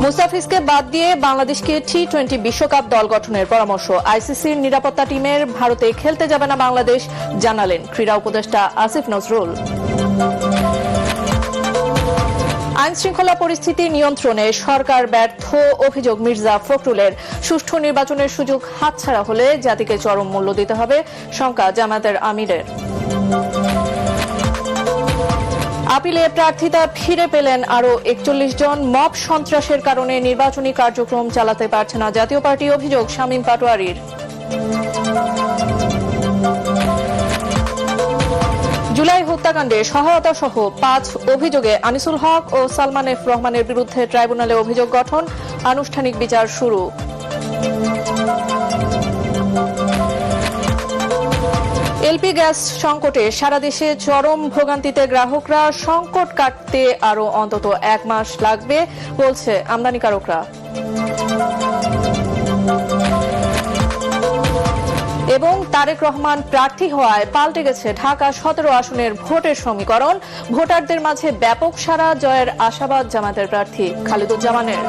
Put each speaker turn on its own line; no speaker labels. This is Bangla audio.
মুস্তাফিজকে বাদ দিয়ে বাংলাদেশকে টি-20 বিশ্বকাপ দল গঠনের পরামর্শ। আইসিসির নিরাপত্তা টিমের ভারতে খেলতে যাবে না বাংলাদেশ, জানালেন ক্রীড়া উপদেষ্টা আসিফ নজরুল। আইন শৃঙ্খলা পরিস্থিতি নিয়ন্ত্রণে সরকার ব্যর্থ, অভিযোগ মির্জা ফখরুলের। সুষ্ঠু নির্বাচনের সুযোগ হাতছাড়া হলে জাতিকে চরম মূল্য দিতে হবে, শঙ্কা জামায়াতের আমিরের। আপিলে প্রার্থিতা ফিরে পেলেন আরও ৪১ জন। মব সন্ত্রাসের কারণে নির্বাচনী কার্যক্রম চালাতে পারছে না জাতীয় পার্টি, অভিযোগ শামীম পাটোয়ারির। জুলাই হত্যাকাণ্ডে সহায়তা সহ ৫ অভিযোগে আনিসুল হক ও সালমান এফ রহমানের বিরুদ্ধে ট্রাইব্যুনালে অভিযোগ গঠন, আনুষ্ঠানিক বিচার শুরু। এলপি গ্যাস সংকটে সারা দেশে চরম ভোগান্তিতে গ্রাহকরা। সংকট কাটতে আরও অন্তত ১ মাস লাগবে বলছে আমদানিকারকরা। এবং তারেক রহমান প্রার্থী হওয়ায় পাল্টে গেছে ঢাকা ১৭ আসনের ভোটের সমীকরণ। ভোটারদের মাঝে ব্যাপক সাড়া, জয়ের আশাবাদ জামায়াতের প্রার্থী খালিদুজ্জামানের।